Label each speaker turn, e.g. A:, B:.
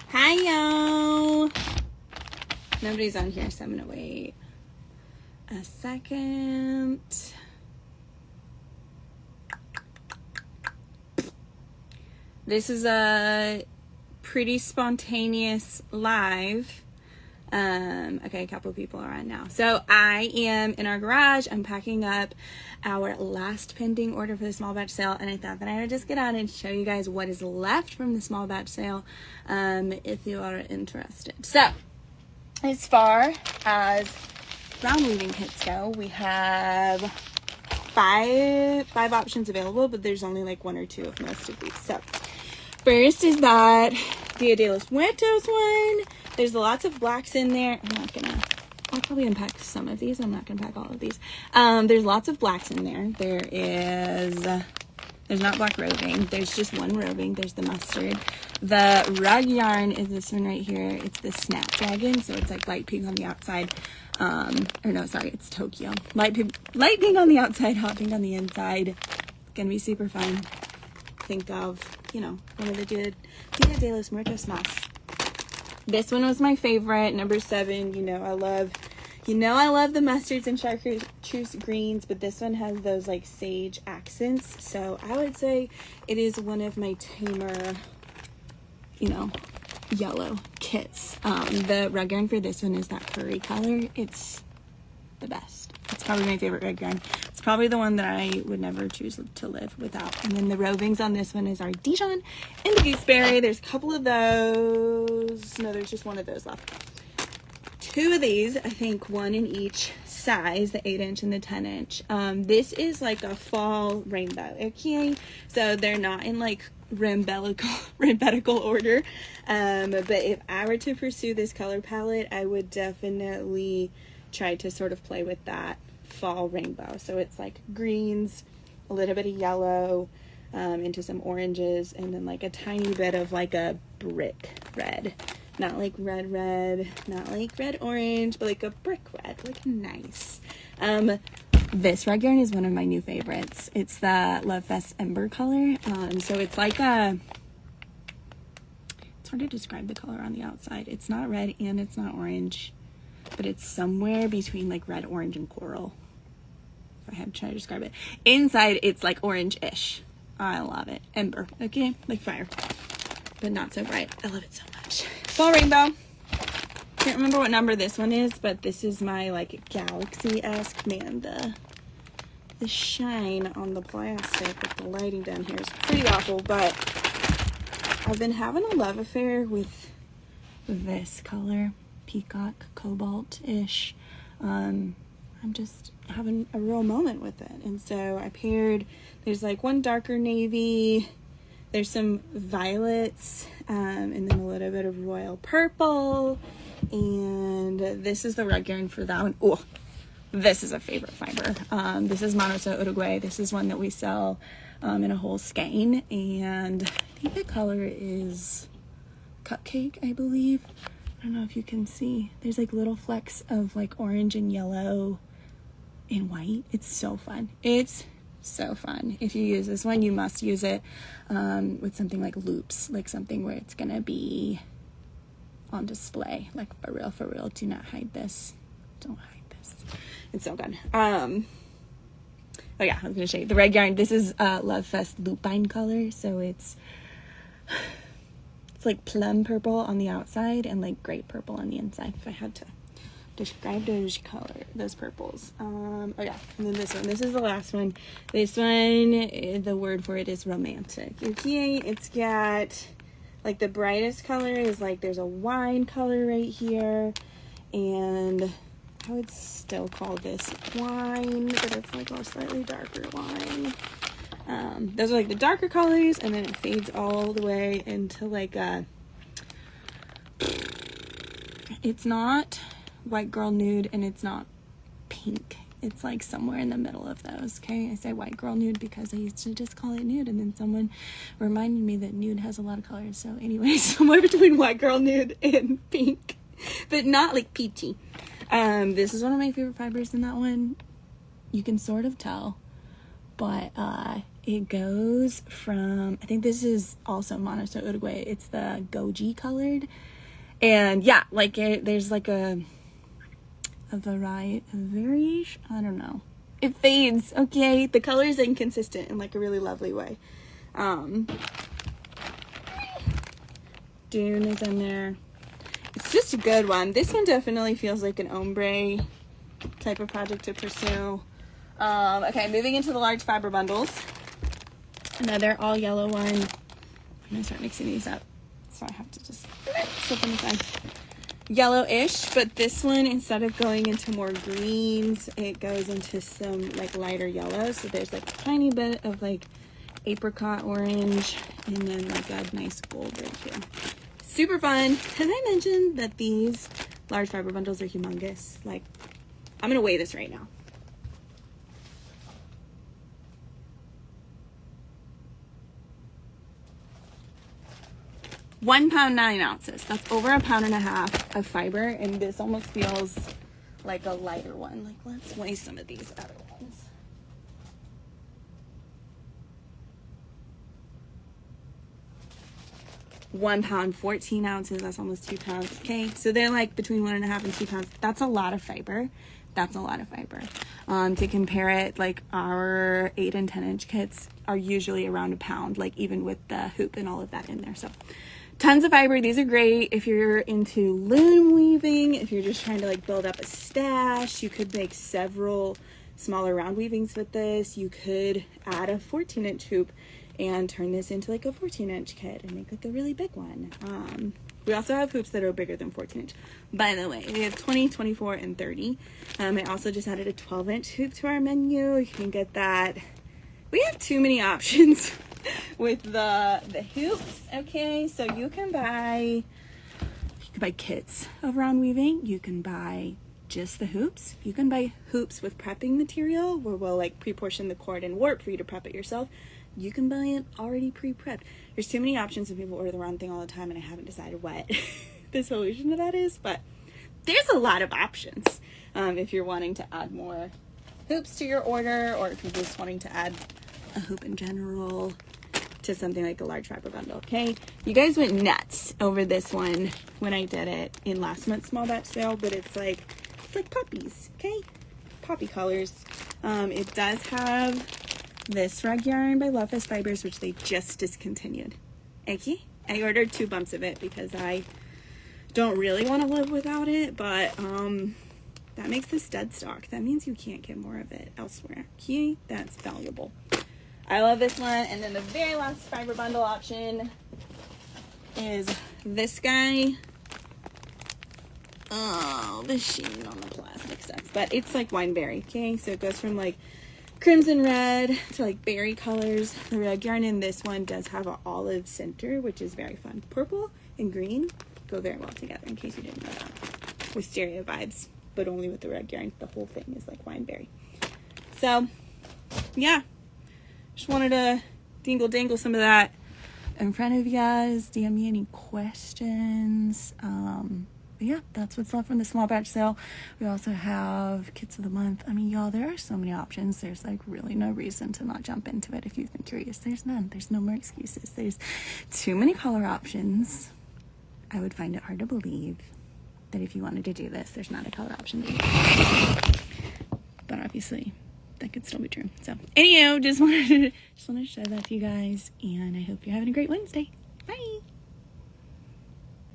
A: Hi, y'all. Nobody's on here, so I'm gonna wait a second. This is a pretty spontaneous live. Okay, a couple people are on now. So I am in our garage. I'm packing up our last pending order for the small batch sale, and I thought that I would just get on and show you guys what is left from the small batch sale, if you are interested. So, as far as brown weaving kits go, we have five options available, but there's only like one or two of most of these. So, first is that Dia de los Muertos one. There's lots of blacks in there. I'll probably unpack some of these. I'm not gonna pack all of these. There's lots of blacks in there. There's not black roving. There's just one roving. There's the mustard. The rug yarn is this one right here. It's the Snapdragon, so it's like light pink on the outside. It's Tokyo. Light pink on the outside, hot pink on the inside. It's gonna be super fun. Think of, one of the Dia de los Muertos masks. This one was my favorite, number 7. I love the mustards and chartreuse greens, but this one has those like sage accents. So I would say it is one of my tamer, yellow kits. The rug yarn for this one is that furry color. It's the best. It's probably my favorite rug yarn. It's probably the one that I would never choose to live without. And then the rovings on this one is our Dijon and the gooseberry. There's a couple of those. No, there's just one of those left. 2 of these, I think, one in each size, the 8-inch and the 10-inch. This is like a fall rainbow, okay? So they're not in like rainbowtical order. But if I were to pursue this color palette, I would definitely try to sort of play with that fall rainbow. So it's like greens, a little bit of yellow, into some oranges, and then like a tiny bit of like a brick red. Not like red, not like red orange, but like a brick red, like nice. This rug yarn is one of my new favorites. It's the Love Fest Ember color. So it's like it's hard to describe the color on the outside. It's not red and it's not orange, but it's somewhere between like red, orange, and coral. If I had to try to describe it. Inside, it's like orange-ish. I love it. Ember, okay? Like fire, but not so bright. I love it so much. Fall rainbow. Can't remember what number this one is, but this is my like galaxy-esque. Man, the shine on the plastic with the lighting down here is pretty awful, but I've been having a love affair with this color. Peacock cobalt-ish. I'm just having a real moment with it. And so I paired, there's like one darker navy, there's some violets, and then a little bit of royal purple. And this is the rug yarn for that one. Oh, this is a favorite fiber. This is Monoso Uruguay. This is one that we sell in a whole skein. And I think the color is Cupcake, I believe. I don't know if you can see. There's like little flecks of like orange and yellow and white. It's so fun. It's so fun. If you use this one, you must use it with something like loops, like something where it's gonna be on display. Like for real. Do not hide this. Don't hide this. It's so good. Oh yeah, I was gonna show you the reg yarn. This is Love Fest Lupine color, so it's like plum purple on the outside and like grape purple on the inside, if I had to describe those purples. Oh yeah, and then this one. This is the last one. This one, the word for it is romantic. Okay, it's got like the brightest color is like there's a wine color right here, and I would still call this wine, but it's like a slightly darker wine. Those are like the darker colors, and then it fades all the way into like it's not white girl nude and it's not pink. It's like somewhere in the middle of those. Okay, I say white girl nude because I used to just call it nude, and then someone reminded me that nude has a lot of colors. So anyway, somewhere between white girl nude and pink, but not like peachy. This is one of my favorite fibers in that one. You can sort of tell, but It goes from, I think this is also Monaco Uruguay. It's the goji colored. And yeah, like there's like a variation, I don't know. It fades, okay? The color is inconsistent in like a really lovely way. Dune is in there. It's just a good one. This one definitely feels like an ombre type of project to pursue. Okay, moving into the large fiber bundles. Another all yellow one. I'm gonna start mixing these up, so I have to just slip them aside. Yellowish, but this one, instead of going into more greens, it goes into some like lighter yellow. So there's like a tiny bit of like apricot orange and then like a nice gold right here. Super fun. Have I mentioned that these large fiber bundles are humongous? Like, I'm gonna weigh this right now. 1 pound 9 ounces. That's over 1.5 pounds of fiber, and this almost feels like a lighter one. Like, let's weigh some of these other ones. £1 pound 14 ounces. That's almost 2 pounds. Okay, so they're like between 1.5 and 2 pounds. That's a lot of fiber. That's a lot of fiber. To compare it, like our 8 and 10 inch kits are usually around 1 pound, like even with the hoop and all of that in there. So tons of fiber. These are great if you're into loom weaving, if you're just trying to like build up a stash. You could make several smaller round weavings with this. You could add a 14-inch hoop and turn this into like a 14-inch kit and make like a really big one. We also have hoops that are bigger than 14-inch. By the way, we have 20, 24, and 30. I also just added a 12-inch hoop to our menu. You can get that. We have too many options with the hoops. Okay, so you can buy kits of round weaving. You can buy just the hoops. You can buy hoops with prepping material where we'll like pre-portion the cord and warp for you to prep it yourself. You can buy it already pre-prepped. There's too many options and people order the wrong thing all the time, and I haven't decided what the solution to that is, but there's a lot of options if you're wanting to add more hoops to your order, or if you're just wanting to add a hoop in general to something like a large fiber bundle. Okay, you guys went nuts over this one when I did it in last month's small batch sale, but it's like poppies. Okay, poppy colors. It does have this rug yarn by Love Fest Fibers, which they just discontinued. Okay, I ordered 2 bumps of it because I don't really want to live without it, but that makes this dead stock. That means you can't get more of it elsewhere. Okay, that's valuable. I love this one. And then the very last fiber bundle option is this guy. Oh, the sheen on the plastic sucks, but it's like wineberry. Okay, so it goes from like crimson red to like berry colors. The rug yarn in this one does have an olive center, which is very fun. Purple and green go very well together, in case you didn't know that. Wisteria vibes, but only with the rug yarn. The whole thing is like wineberry. So yeah, just wanted to dangle some of that in front of you guys. DM me any questions. But yeah, that's what's left from the small batch sale. We also have kits of the month. I mean, y'all, there are so many options. There's like really no reason to not jump into it if you've been curious. There's none. There's no more excuses. There's too many color options. I would find it hard to believe that if you wanted to do this, there's not a color option to do. But obviously, that could still be true. So, anyhow, just wanted to share that to you guys, and I hope you're having a great Wednesday. Bye.